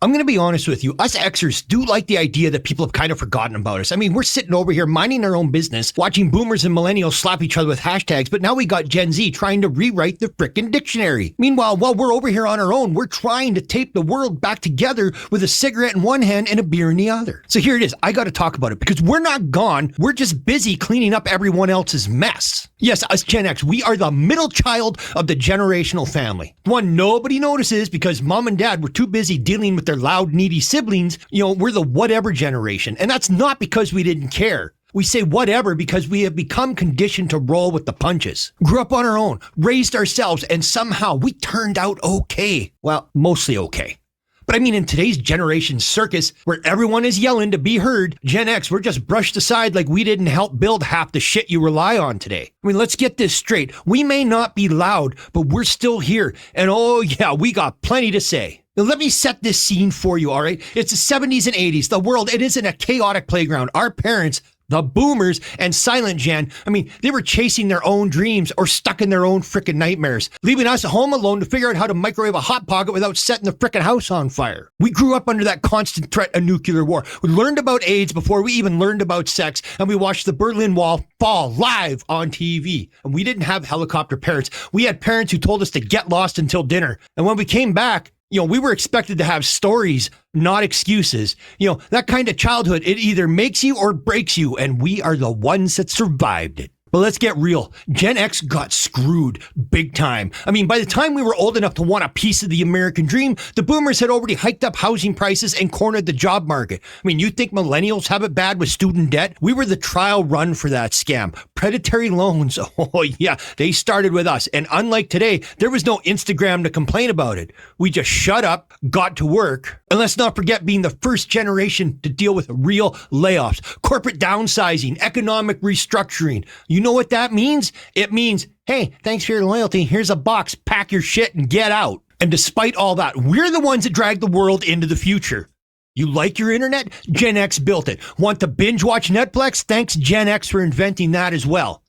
I'm going to be honest with you. Us Xers do like the idea that people have kind of forgotten about us. I mean, we're sitting over here minding our own business, watching boomers and millennials slap each other with hashtags, but now we got Gen Z trying to rewrite the frickin' dictionary. Meanwhile, while we're over here on our own, we're trying to tape the world back together with a cigarette in one hand and a beer in the other. So here it is. I got to talk about it because we're not gone. We're just busy cleaning up everyone else's mess. Yes, us Gen X, we are the middle child of the generational family. One nobody notices because mom and dad were too busy dealing with their loud, needy siblings. We're the whatever generation. And that's not because we didn't care. We say whatever because we have become conditioned to roll with the punches. Grew up on our own, raised ourselves, and somehow we turned out okay. Well, mostly okay. But I mean, in today's generation circus, where everyone is yelling to be heard, Gen X, we're just brushed aside like we didn't help build half the shit you rely on today. I mean, let's get this straight. We may not be loud, but we're still here. And oh yeah, we got plenty to say. Now, let me set this scene for you, all right? It's the 70s and 80s. The world, it isn't a chaotic playground. Our parents, the boomers and silent gen, I mean, they were chasing their own dreams or stuck in their own frickin' nightmares, leaving us home alone to figure out how to microwave a Hot Pocket without setting the frickin' house on fire. We grew up under that constant threat of nuclear war. We learned about AIDS before we even learned about sex, and we watched the Berlin Wall fall live on TV. And we didn't have helicopter parents. We had parents who told us to get lost until dinner. And when we came back, we were expected to have stories, not excuses. That kind of childhood, it either makes you or breaks you, and we are the ones that survived it. But let's get real. Gen X got screwed big time. I mean, by the time we were old enough to want a piece of the American dream, the boomers had already hiked up housing prices and cornered the job market. I mean, you think millennials have it bad with student debt? We were the trial run for that scam. Predatory loans. Oh yeah, they started with us. And unlike today, there was no Instagram to complain about it. We just shut up, got to work. And let's not forget being the first generation to deal with real layoffs, corporate downsizing, economic restructuring. You know what that means? It means, hey, thanks for your loyalty. Here's a box. Pack your shit and get out. And despite all that, we're the ones that drag the world into the future. You like your internet? Gen X built it. Want to binge watch Netflix? Thanks Gen X for inventing that as well.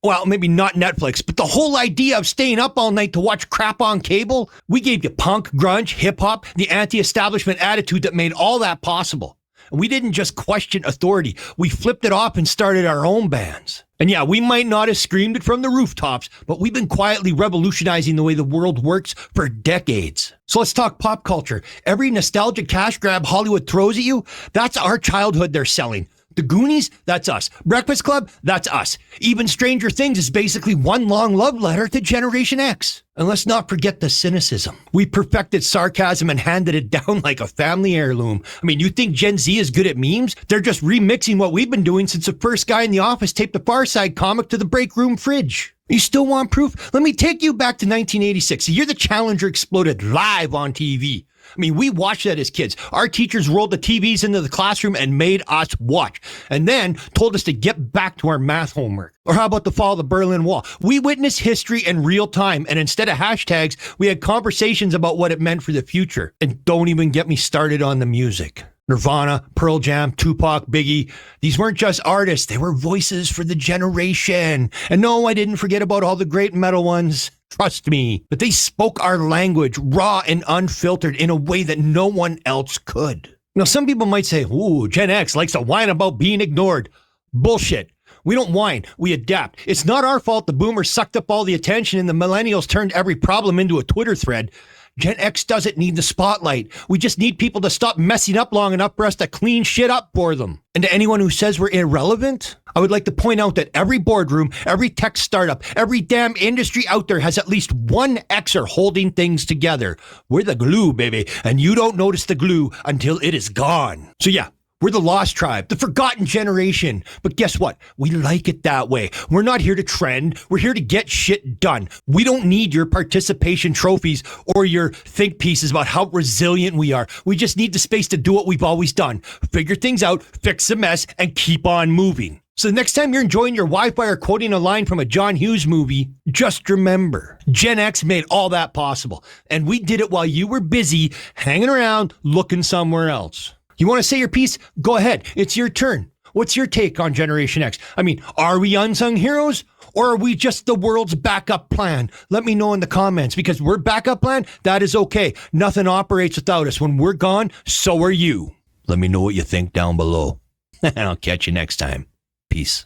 Well, maybe not Netflix, but the whole idea of staying up all night to watch crap on cable, we gave you punk, grunge, hip-hop, the anti-establishment attitude that made all that possible. And we didn't just question authority. We flipped it off and started our own bands. And yeah, we might not have screamed it from the rooftops, but we've been quietly revolutionizing the way the world works for decades. So let's talk pop culture. Every nostalgic cash grab Hollywood throws at you, that's our childhood they're selling. The Goonies, that's us. Breakfast Club, that's us. Even Stranger Things is basically one long love letter to Generation X. And let's not forget the cynicism. We perfected sarcasm and handed it down like a family heirloom. I mean, you think Gen Z is good at memes? They're just remixing what we've been doing since the first guy in the office taped the Far Side comic to the break room fridge. You still want proof? Let me take you back to 1986, the year the Challenger exploded live on TV. I mean, we watched that as kids. Our teachers rolled the TVs into the classroom and made us watch, and then told us to get back to our math homework. Or how about the fall of the Berlin Wall? We witnessed history in real time, and instead of hashtags, we had conversations about what it meant for the future. And don't even get me started on the music. Nirvana, Pearl Jam, Tupac, Biggie. These weren't just artists. They were voices for the generation. And no, I didn't forget about all the great metal ones. Trust me. But they spoke our language, raw and unfiltered, in a way that no one else could. Now, some people might say, ooh, Gen X likes to whine about being ignored. Bullshit. We don't whine, we adapt. It's not our fault the boomers sucked up all the attention and the millennials turned every problem into a Twitter thread. Gen X doesn't need the spotlight. We just need people to stop messing up long enough for us to clean shit up for them. And to anyone who says we're irrelevant, I would like to point out that every boardroom, every tech startup, every damn industry out there has at least one Xer holding things together. We're the glue, baby, and you don't notice the glue until it is gone. So yeah, we're the lost tribe, the forgotten generation. But guess what? We like it that way. We're not here to trend. We're here to get shit done. We don't need your participation trophies or your think pieces about how resilient we are. We just need the space to do what we've always done. Figure things out, fix the mess, and keep on moving. So the next time you're enjoying your Wi-Fi or quoting a line from a John Hughes movie, just remember, Gen X made all that possible. And we did it while you were busy hanging around looking somewhere else. You want to say your piece? Go ahead. It's your turn. What's your take on Generation X? I mean, are we unsung heroes Or are we just the world's backup plan? Let me know in the comments, because we're backup plan. That is okay. Nothing operates without us. When we're gone, so are you. Let me know what you think down below. And I'll catch you next time. Peace.